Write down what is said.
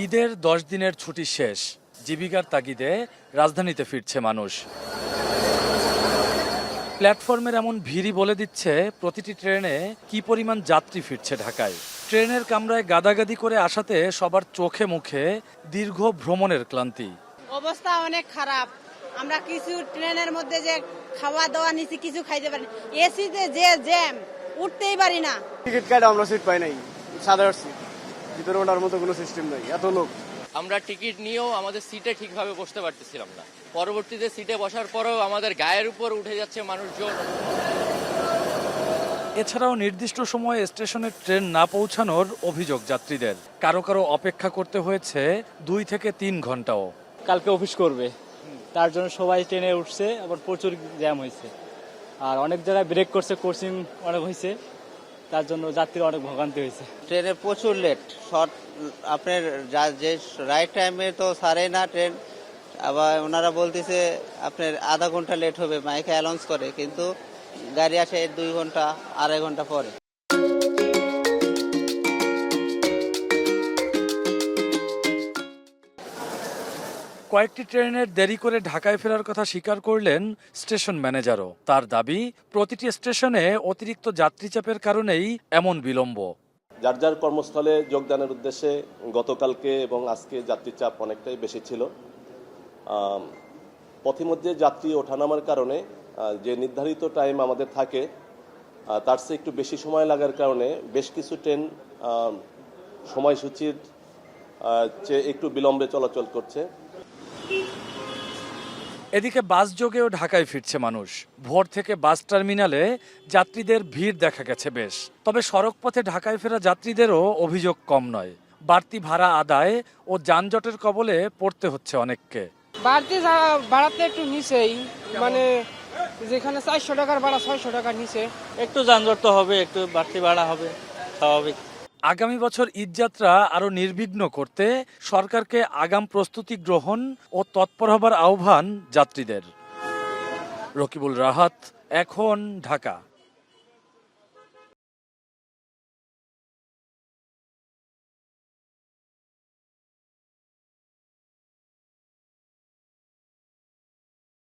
ঈদের 10 দিনের ছুটি শেষ, জীবিকার তাগিদে রাজধানীতে ফিরছে মানুষ। প্ল্যাটফর্মের এমন ভিড়ই বলে দিচ্ছে প্রতিটি ট্রেনে কি পরিমাণ যাত্রী ফিরছে ঢাকায়। ট্রেনের কামরায় গাদাগাদি করে আসাতে সবার চোখে মুখে দীর্ঘ ভ্রমণের ক্লান্তি। অবস্থা অনেক খারাপ। আমরা কিছু ট্রেনের মধ্যে যে খাওয়া দাওয়া নিচে কিছু খাইতে পারি, এসিতে যে জ্যাম, উঠতেই পারি না। টিকিট কাটে আমরা সিট পাই নাই, সাধারণ সিট, ভিতরে ওঠার মতো কোনো সিস্টেম নাই, এত লোক। আমরা টিকিট নিয়েও আমাদের সিটে ঠিকভাবে বসতে পারতেছিলাম না। পরবর্তীতে সিটে বসার পরেও আমাদের গায়ের উপর উঠে যাচ্ছে মানুষজন। এছাড়াও নির্দিষ্ট সময়ে স্টেশনে ট্রেন না পৌঁছানোর অভিযোগ যাত্রীদের। কারো কারো অপেক্ষা করতে হয়েছে 2 থেকে 3 ঘন্টাও। কালকে অফিস করবে, তার জন্য সবাই ট্রেনে উঠছে, আবার প্রচুর জ্যাম হয়েছে। আর অনেক জায়গায় ব্রেক করছে, কোচিং অনেক হয়েছে, তার জন্য যাত্রীর অনেক ভোগান্তি হয়েছে। ট্রেনে প্রচুর লেট, শর্ট আপনার যে রাইট টাইমে তো সারে না ট্রেন, আবার ওনারা বলতেছে আপনার আধা ঘন্টা লেট হবে, মাইকে অ্যানাউন্স করে, কিন্তু গাড়ি আসে 2 ঘন্টা 2.5 ঘন্টা পরে। কয়েকটি ট্রেনের দেরি করে ঢাকায় ফেরার কথা স্বীকার করলেন স্টেশন ম্যানেজারও। তার দাবি, প্রতিটি স্টেশনে অতিরিক্ত যাত্রী চাপের কারণেই এমন বিলম্ব। যার যার কর্মস্থলে যোগদানের উদ্দেশ্যে গতকালকে এবং আজকে যাত্রীর চাপ অনেকটাই বেশি ছিল। পথিমধ্যে যাত্রী ওঠানামার কারণে যে নির্ধারিত টাইম আমাদের থাকে তার চেয়ে একটু বেশি সময় লাগার কারণে বেশ কিছু ট্রেন সময়সূচির চেয়ে একটু বিলম্বে চলাচল করছে। এদিকে বাস যোগেও ঢাকায় ফিরছে মানুষ। ভোর থেকে বাস টার্মিনালে যাত্রীদের ভিড় দেখা গেছে বেশ। তবে সড়ক পথে ঢাকায় ফেরা যাত্রীদেরও অভিযোগ কম নয়। বাড়তি ভাড়া আদায় ও যানজটের কবলে পড়তে হচ্ছে অনেককে। বাড়তি ভাড়াতে একটু নিচেই, মানে যেখানে 400 টাকার ভাড়া 600 টাকার নিচে। একটু যানজট তো হবে, একটু বাড়তি ভাড়া হবে, স্বাভাবিক। আগামী বছর ঈদযাত্রা আরও নির্বিঘ্ন করতে সরকারকে আগাম প্রস্তুতি গ্রহণ ও তৎপর হবার আহ্বান যাত্রীদের। রকিবুল রাহাত, এখন, ঢাকা।